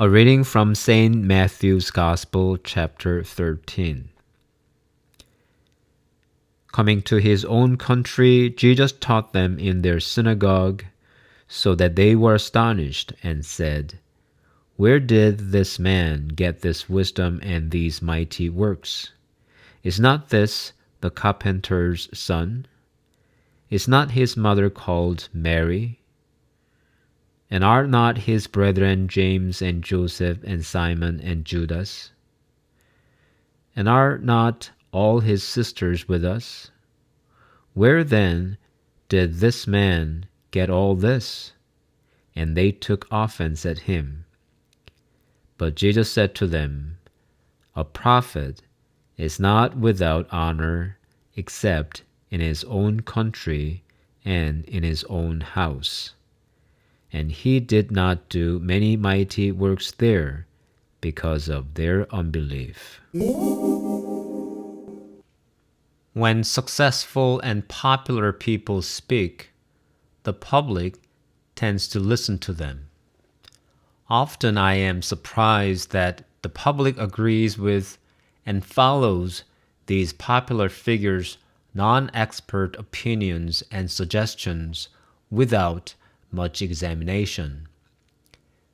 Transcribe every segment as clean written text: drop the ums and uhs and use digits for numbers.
A reading from St. Matthew's Gospel, chapter 13. Coming to his own country, Jesus taught them in their synagogue, so that they were astonished and said, "Where did this man get this wisdom and these mighty works? Is not this the carpenter's son? Is not his mother called Mary? And are not his brethren James and Joseph and Simon and Judas? And are not all his sisters with us? Where then did this man get all this?" And they took offence at him. But Jesus said to them, "A prophet is not without honor except in his own country and in his own house." And he did not do many mighty works there because of their unbelief. When successful and popular people speak, the public tends to listen to them. Often I am surprised that the public agrees with and follows these popular figures' non-expert opinions and suggestions without much examination.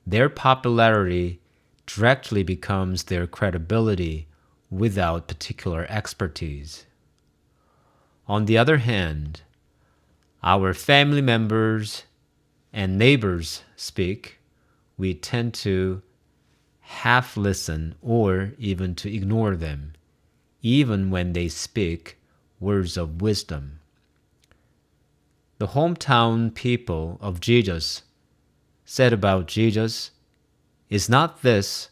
Their popularity directly becomes their credibility without particular expertise. On the other hand, our family members and neighbors speak, we tend to half listen or even to ignore them, even when they speak words of wisdom. The hometown people of Jesus said about Jesus, "Is not this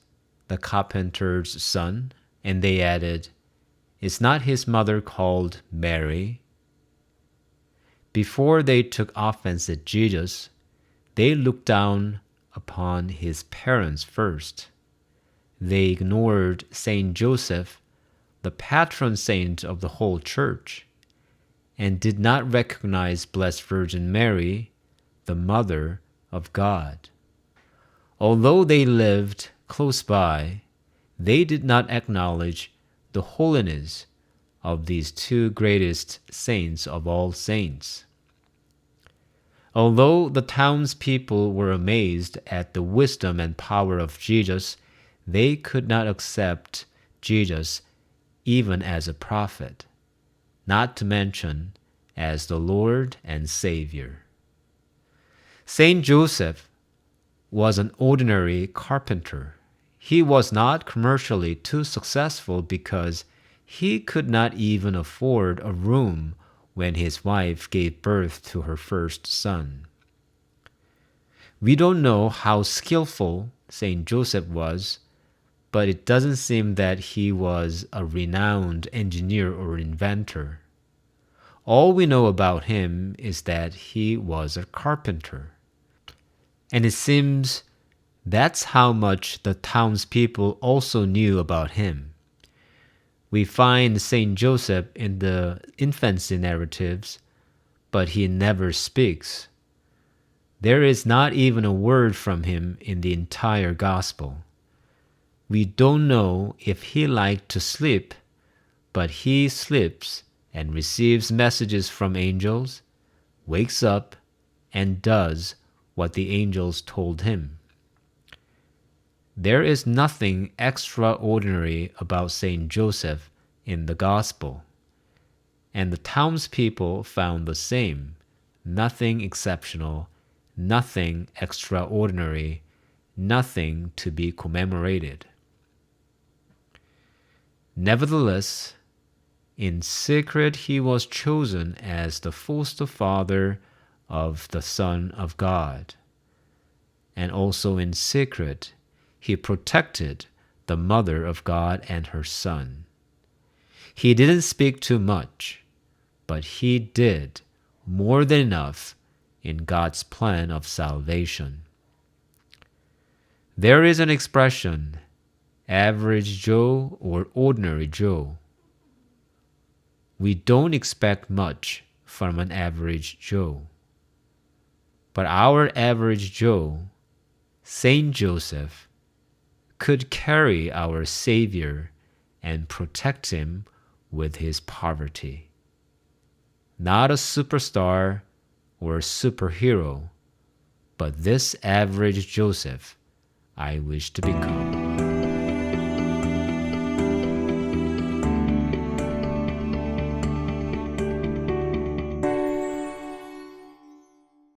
the carpenter's son?" And they added, "Is not his mother called Mary?" Before they took offense at Jesus, they looked down upon his parents first. They ignored Saint Joseph, the patron saint of the whole church, and did not recognize Blessed Virgin Mary, the Mother of God. Although they lived close by, they did not acknowledge the holiness of these two greatest saints of all saints. Although the townspeople were amazed at the wisdom and power of Jesus, they could not accept Jesus even as a prophet, not to mention as the Lord and Saviour. Saint Joseph was an ordinary carpenter. He was not commercially too successful because he could not even afford a room when his wife gave birth to her first son. We don't know how skillful Saint Joseph was, but it doesn't seem that he was a renowned engineer or inventor. All we know about him is that he was a carpenter. And it seems that's how much the townspeople also knew about him. We find Saint Joseph in the infancy narratives, but he never speaks. There is not even a word from him in the entire gospel. We don't know if he liked to sleep, but he sleeps and receives messages from angels, wakes up, and does what the angels told him. There is nothing extraordinary about Saint Joseph in the gospel, and the townspeople found the same. Nothing exceptional, nothing extraordinary, nothing to be commemorated. Nevertheless, in secret he was chosen as the foster father of the Son of God, and also in secret he protected the Mother of God and her Son. He didn't speak too much, but he did more than enough in God's plan of salvation. There is an expression, average Joe or ordinary Joe. We don't expect much from an average Joe. But our average Joe, Saint Joseph, could carry our Savior and protect him with his poverty. Not a superstar or superhero, but this average Joseph I wish to become.